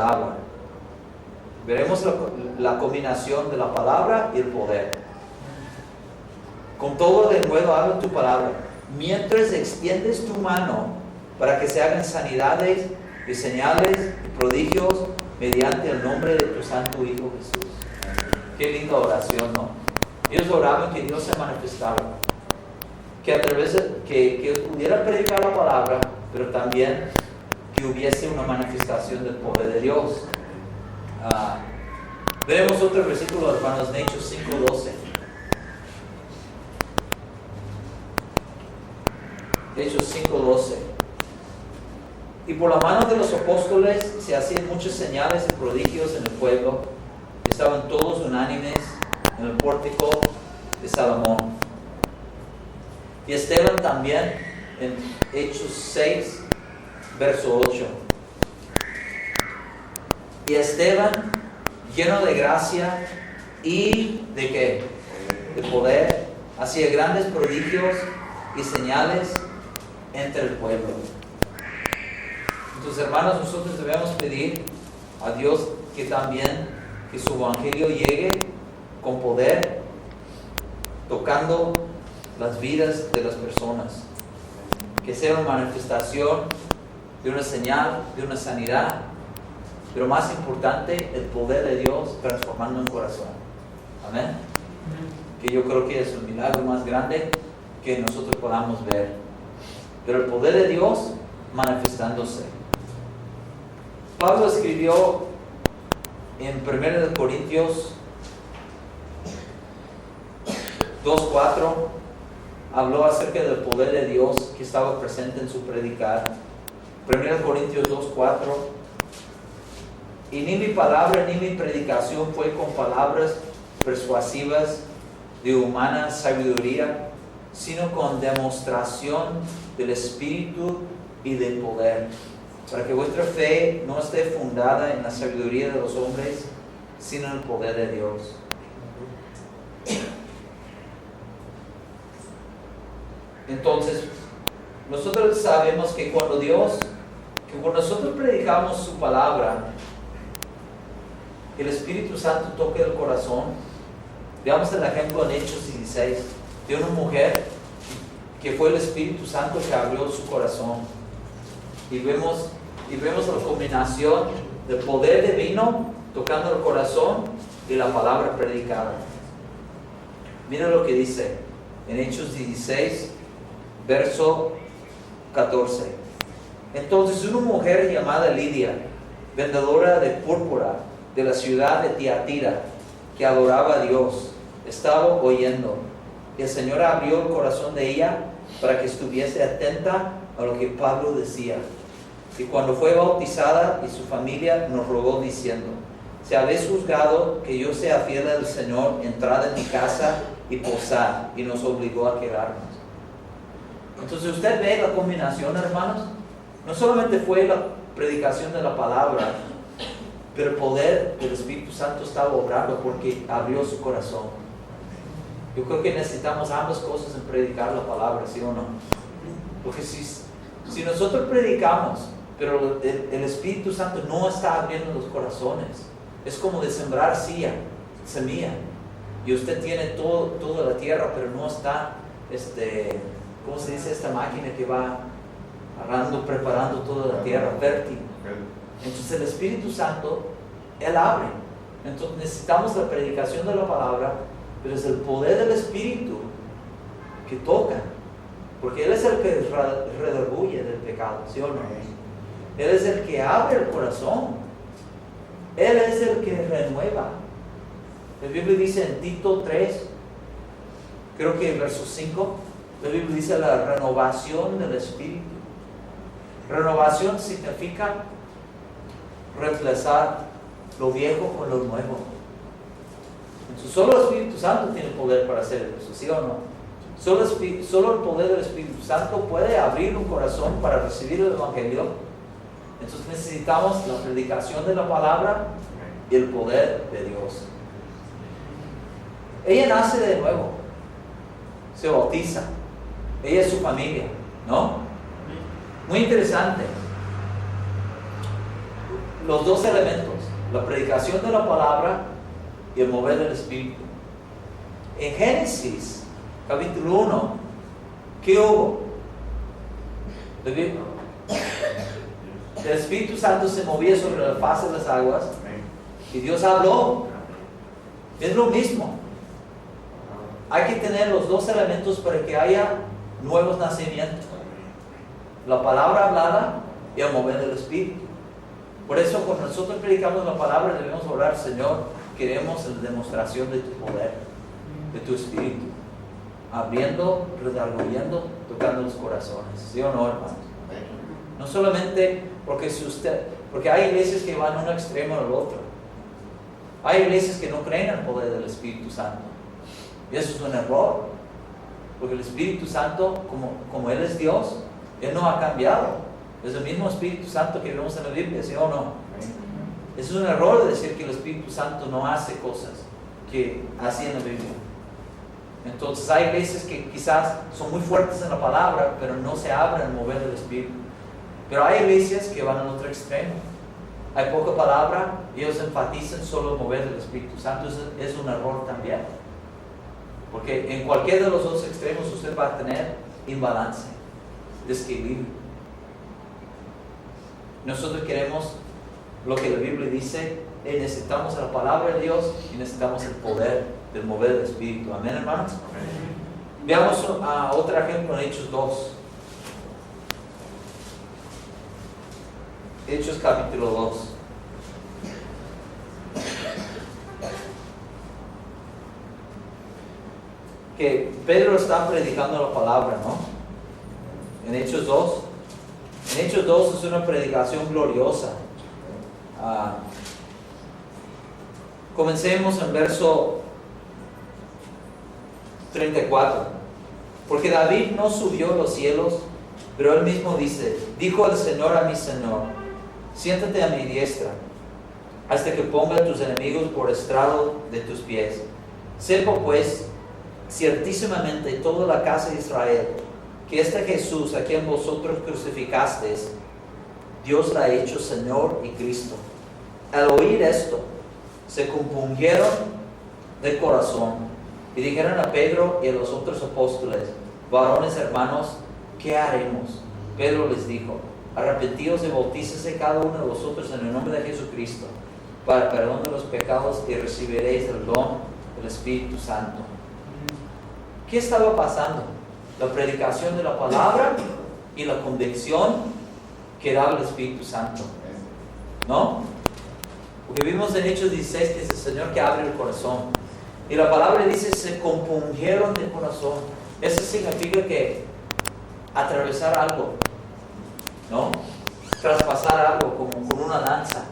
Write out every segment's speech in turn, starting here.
palabra. Veremos la combinación de la palabra y el poder. Con todo de nuevo habla tu palabra, mientras extiendes tu mano para que se hagan sanidades y señales y prodigios mediante el nombre de tu santo Hijo Jesús. Qué linda oración, ¿no? Ellos oraban que Dios se manifestara, que a través de que pudiera predicar la palabra, pero también que hubiese una manifestación del poder de Dios. Veremos otro versículo, hermanos, en Hechos 5:12. Hechos 5:12. Y por la mano de los apóstoles se hacían muchas señales y prodigios en el pueblo. Estaban todos unánimes en el pórtico de Salomón. Y Esteban también en Hechos 6, verso 8. Y Esteban, lleno de gracia y ¿de qué? De poder, hacía grandes prodigios y señales entre el pueblo. Entonces, hermanos, nosotros debemos pedir a Dios que también que su evangelio llegue con poder, tocando las vidas de las personas, que sea una manifestación de una señal, de una sanidad, pero más importante, el poder de Dios transformando un corazón. Amén. Que yo creo que es el milagro más grande que nosotros podamos ver, pero el poder de Dios manifestándose. Pablo escribió en 1 Corintios 2:4, habló acerca del poder de Dios que estaba presente en su predicar. 1 Corintios 2:4, y ni mi palabra ni mi predicación fue con palabras persuasivas de humana sabiduría, sino con demostración del Espíritu y del poder, para que vuestra fe no esté fundada en la sabiduría de los hombres, sino en el poder de Dios. Entonces, nosotros sabemos que cuando nosotros predicamos su palabra, el Espíritu Santo toca el corazón. Veamos el ejemplo en Hechos 16 de una mujer que fue el Espíritu Santo que abrió su corazón, y vemos la combinación del poder divino tocando el corazón y la palabra predicada. Mira lo que dice en Hechos 16, verso 14. Entonces una mujer llamada Lidia, vendedora de púrpura de la ciudad de Tiatira, que adoraba a Dios, estaba oyendo. El Señor abrió el corazón de ella para que estuviese atenta a lo que Pablo decía. Y cuando fue bautizada y su familia nos rogó diciendo: si habéis juzgado que yo sea fiel al Señor, entrad en mi casa y posad. Y nos obligó a quedarnos. Entonces usted ve la combinación, hermanos. No solamente fue la predicación de la palabra, pero el poder del Espíritu Santo estaba obrando porque abrió su corazón. Yo creo que necesitamos ambas cosas en predicar la palabra, ¿sí o no? Porque si nosotros predicamos, pero el Espíritu Santo no está abriendo los corazones, es como de sembrar semilla, y usted tiene toda la tierra, pero no está, ¿cómo se dice esta máquina que va preparando toda la tierra, fértil? Entonces el Espíritu Santo, Él abre. Entonces necesitamos la predicación de la palabra, pero es el poder del Espíritu que toca, porque Él es el que redarguye del pecado, ¿sí o no? Él es el que abre el corazón, Él es el que renueva. La Biblia dice en Tito 3, creo que en verso 5, la Biblia dice la renovación del Espíritu. Renovación significa reemplazar lo viejo con lo nuevo. Entonces, solo el Espíritu Santo tiene poder para hacer eso, ¿sí o no? Solo el poder del Espíritu Santo puede abrir un corazón para recibir el Evangelio. Entonces necesitamos la predicación de la palabra y el poder de Dios. Ella nace de nuevo, se bautiza, ella es su familia, ¿no? Muy interesante. los dos elementos, la predicación de la palabra y el mover del Espíritu. En Génesis, capítulo 1, ¿qué hubo? El Espíritu Santo se movía sobre la faz de las aguas y Dios habló. Es lo mismo. Hay que tener los dos elementos para que haya nuevos nacimientos. La palabra hablada y el mover del Espíritu. Por eso cuando nosotros predicamos la palabra debemos orar: Señor, queremos la demostración de tu poder, de tu Espíritu, abriendo, redarguyendo, tocando los corazones. ¿Sí o no, hermanos? No solamente porque hay iglesias que van a un extremo al otro. Hay iglesias que no creen en el poder del Espíritu Santo. Y eso es un error. Porque el Espíritu Santo, como Él es Dios, Él no ha cambiado. Es el mismo Espíritu Santo que vemos en la Biblia, ¿sí o no? Es un error decir que el Espíritu Santo no hace cosas que hacía en la Biblia. Entonces hay iglesias que quizás son muy fuertes en la palabra, pero no se abren al mover del Espíritu. Pero hay iglesias que van al otro extremo. Hay poca palabra y ellos enfatizan solo el mover del Espíritu Santo. Es un error también. Porque en cualquiera de los dos extremos usted va a tener imbalance, desequilibrio. Nosotros queremos lo que la Biblia dice: necesitamos la palabra de Dios y necesitamos el poder del mover del Espíritu. Amén, hermanos. Veamos a otro ejemplo en Hechos 2. Hechos capítulo 2. Que Pedro está predicando la palabra, ¿no? En Hechos 2. En Hechos 2 es una predicación gloriosa. Comencemos en verso 34. Porque David no subió a los cielos, pero él mismo dice: dijo el Señor a mi Señor, siéntate a mi diestra, hasta que ponga a tus enemigos por estrado de tus pies. Sepa pues ciertísimamente toda la casa de Israel, que este Jesús a quien vosotros crucificasteis, Dios la ha hecho Señor y Cristo. Al oír esto, se compungieron de corazón y dijeron a Pedro y a los otros apóstoles: varones hermanos, ¿qué haremos? Pedro les dijo: arrepentíos y bautícese cada uno de vosotros en el nombre de Jesucristo para el perdón de los pecados y recibiréis el don del Espíritu Santo. ¿Qué estaba pasando? La predicación de la palabra y la convicción que daba el Espíritu Santo, ¿no? Porque vimos en Hechos 16 que es el Señor que abre el corazón. Y la palabra dice: se compungieron de corazón. Eso significa que atravesar algo, ¿no? Traspasar algo como con una lanza.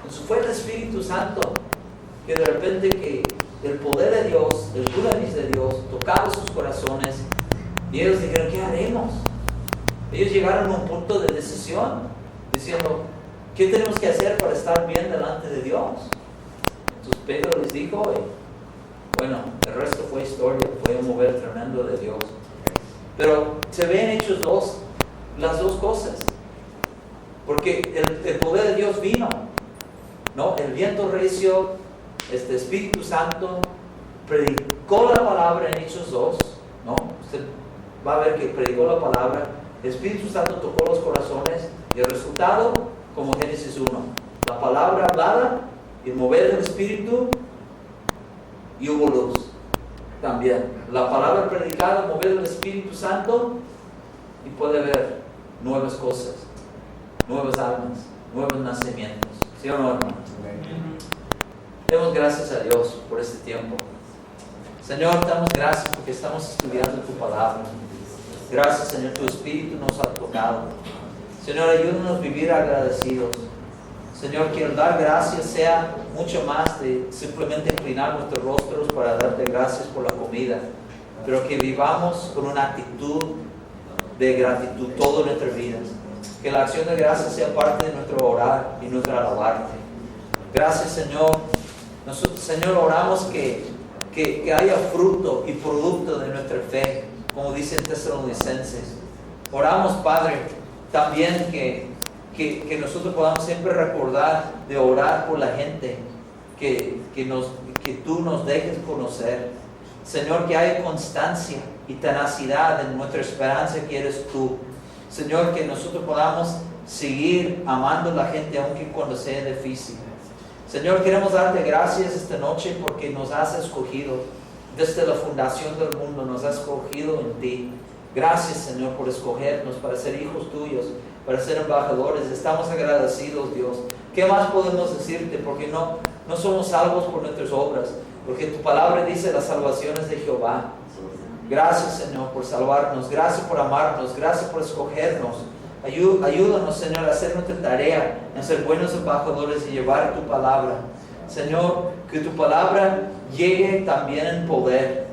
Entonces fue el Espíritu Santo que de repente que el poder de Dios, el dunamis de Dios, tocaba sus corazones y ellos dijeron: ¿qué haremos? Ellos llegaron a un punto de decisión, diciendo: ¿qué tenemos que hacer para estar bien delante de Dios? Entonces Pedro les dijo, bueno, el resto fue historia, fue un mover tremendo de Dios. Pero se ve en Hechos 2 las dos cosas, porque el poder de Dios vino, ¿no? El viento recio, Espíritu Santo predicó la palabra en Hechos 2, ¿no? Usted va a ver que predicó la palabra, el Espíritu Santo tocó los corazones y el resultado, como Génesis 1, la palabra hablada y el mover del Espíritu, y hubo luz también. La palabra predicada, el mover del Espíritu Santo, y puede haber nuevas cosas, nuevas almas, nuevos nacimientos. ¿Sí o no, hermanos? Demos gracias a Dios por este tiempo. Señor, damos gracias porque estamos estudiando tu palabra. Gracias, Señor, tu Espíritu nos ha tocado. Señor, ayúdanos a vivir agradecidos. Señor, que el dar gracias sea mucho más de simplemente inclinar nuestros rostros para darte gracias por la comida, pero que vivamos con una actitud de gratitud todas nuestras vidas. Que la acción de gracias sea parte de nuestro orar y nuestro alabarte. Gracias, Señor. Nosotros, Señor, oramos que haya fruto y producto de nuestra fe, como dicen Tesalonicenses. Oramos, Padre, también que que nosotros podamos siempre recordar de orar por la gente que tú nos dejes conocer. Señor, que haya constancia y tenacidad en nuestra esperanza que eres tú. Señor, que nosotros podamos seguir amando a la gente aunque cuando sea difícil. Señor, queremos darte gracias esta noche porque nos has escogido. Desde la fundación del mundo nos has escogido en ti. Gracias, Señor, por escogernos para ser hijos tuyos, para ser embajadores. Estamos agradecidos, Dios. ¿Qué más podemos decirte? Porque no somos salvos por nuestras obras, porque tu palabra dice las salvaciones de Jehová. Gracias, Señor, por salvarnos. Gracias por amarnos. Gracias por escogernos. Ayúdanos, Señor, a hacer nuestra tarea, en ser buenos embajadores y llevar tu palabra. Señor, que tu palabra llegue también en poder,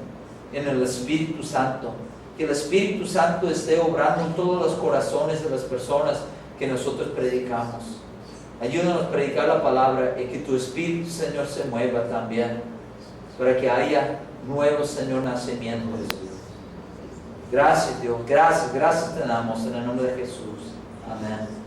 en el Espíritu Santo. Que el Espíritu Santo esté obrando en todos los corazones de las personas que nosotros predicamos. Ayúdanos a predicar la palabra y que tu Espíritu, Señor, se mueva también, para que haya nuevos, Señor, nacimientos. Gracias, Dios. Gracias te damos en el nombre de Jesús. Amén.